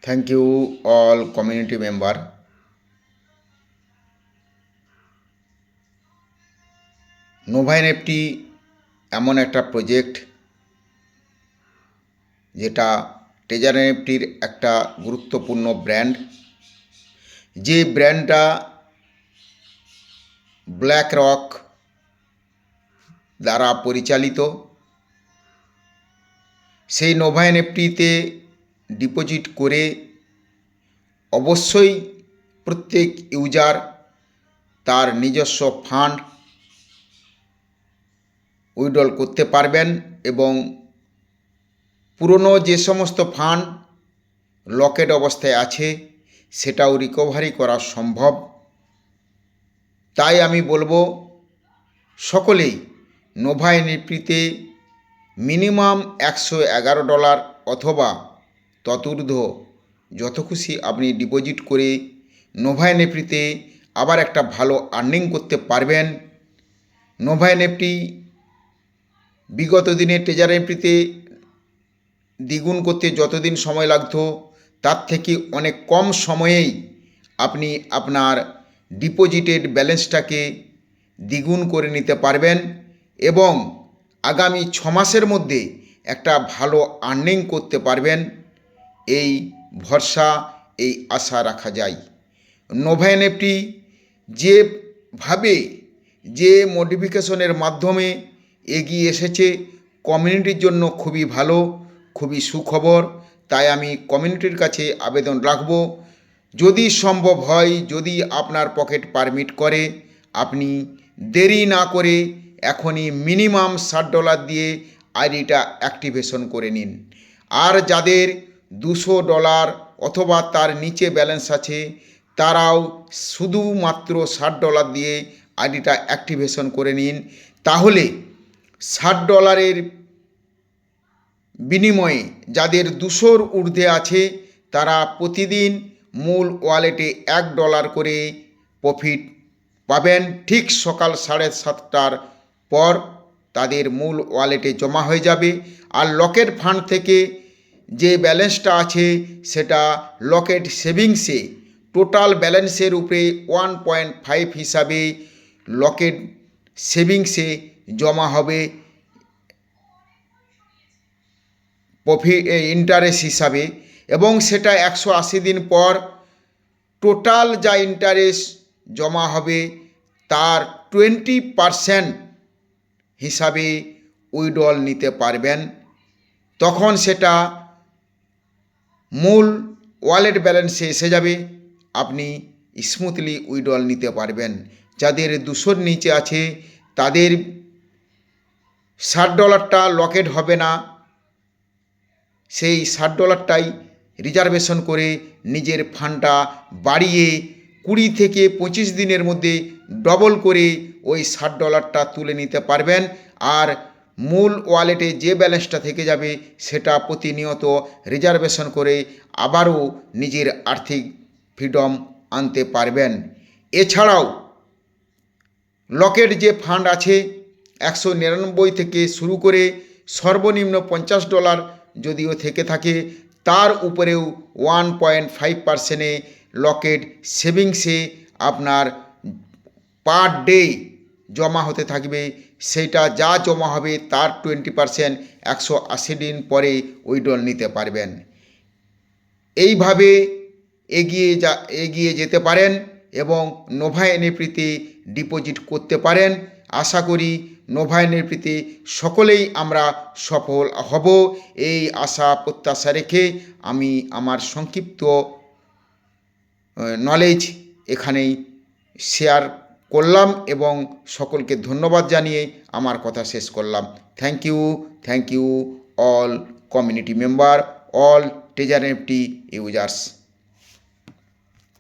Thank you all community member. Nova NFT এমন একটা project যেটা ট্রেজার এনএফটির একটা গুরুত্বপূর্ণ ব্র্যান্ড, যে ব্র্যান্ডটা ব্ল্যাক রক দ্বারা পরিচালিত। সেই নোভা এনএফটিতে ডিপোজিট করে অবশ্যই প্রত্যেক ইউজার তার নিজস্ব ফান্ড উইথড্রল করতে পারবেন এবং পুরনো যে সমস্ত ফান্ড লকেট অবস্থায় আছে সেটাও রিকভারি করা সম্ভব। তাই আমি বলবো সকলেই নোভা এনএফটিতে মিনিমাম $111 অথবা ততূর্ধ্ব যত খুশি আপনি ডিপোজিট করে নোভা এনএফটিতে আবার একটা ভালো আর্নিং করতে পারবেন। নোভা এনএফটি বিগত দিনে ট্রেজার এনএফটিতে দ্বিগুণ করতে যতদিন সময় লাগতো তার থেকে অনেক কম সময়েই আপনি আপনার ডিপোজিটেড ব্যালেন্সটাকে দ্বিগুণ করে নিতে পারবেন এবং আগামী 6 মাসের মধ্যে একটা ভালো আর্নিং করতে পারবেন। এই ভরসা, এই আশা রাখা যায়। নোভা এনএফটি যেভাবে যে মডিফিকেশনের মাধ্যমে এগিয়ে এসেছে কমিউনিটির জন্য খুবই ভালো, খুবই সুখবর। তাই আমি কমিউনিটির কাছে আবেদন রাখব, যদি সম্ভব হয়, যদি আপনার পকেট পারমিট করে, আপনি দেরি না করে এখনই মিনিমাম $60 দিয়ে আইডিটা অ্যাক্টিভেশন করে নিন। আর যাদের $200 অথবা তার নিচে ব্যালেন্স আছে তারাও শুধুমাত্র $60 দিয়ে আইডিটা অ্যাক্টিভেশন করে নিন। তাহলে $60 বিনিময়ে যাদের 200-র ঊর্ধ্বে আছে তারা প্রতিদিন মূল ওয়ালেটে $1 করে প্রফিট পাবেন। ঠিক সকাল 7:30টার পর তাদের মূল ওয়ালেটে জমা হয়ে যাবে। আর লকেট ফান্ড থেকে যে ব্যালেন্সটা আছে সেটা লকেট সেভিংসে টোটাল ব্যালেন্সের উপরে 1.5 হিসাবে লকেট সেভিংসে জমা হবে প্রফিট ইন্টারেস্ট হিসাবে, এবং সেটা 180 দিন পর টোটাল যা ইন্টারেস্ট জমা হবে তার 20% হিসাবে উইথড্রল নিতে পারবেন। তখন সেটা মূল ওয়ালেট ব্যালেন্সে এসে যাবে, আপনি স্মুথলি উইথড্রল নিতে পারবেন। যাদের 200-র নিচে আছে তাদের $60টা লকেট হবে না, সেই $60টাই রিজার্ভেশন করে নিজের ফান্ডটা বাড়িয়ে 20 থেকে 25 দিনের মধ্যে ডবল করে ওই $60টা তুলে নিতে পারবেন। আর মূল ওয়ালেটে যে ব্যালেন্সটা থেকে যাবে সেটা প্রতিনিয়ত রিজার্ভেশন করে আবারও নিজের আর্থিক ফ্রিডম আনতে পারবেন। এছাড়াও লকেট যে ফান্ড আছে 199 থেকে শুরু করে সর্বনিম্ন $50 যদিও থেকে থাকে, তার উপরেও 1.5%-এ লকেট সেভিংসে আপনার পার ডে জমা হতে থাকবে। সেটা যা জমা হবে তার 20% 180 দিন পরে উইথড্রল নিতে পারবেন। এইভাবে এগিয়ে যেতে পারেন এবং নোভা এনএফটিতে ডিপোজিট করতে পারেন। আশা করি নোভা এনএফটিতে সকলেই আমরা সফল হব, এই আশা প্রত্যাশা রেখে আমি আমার সংক্ষিপ্ত নলেজ এখানেই শেয়ার করলাম এবং সকলকে ধন্যবাদ জানিয়ে আমার কথা শেষ করলাম। Thank you all community member, all treasure NFT users.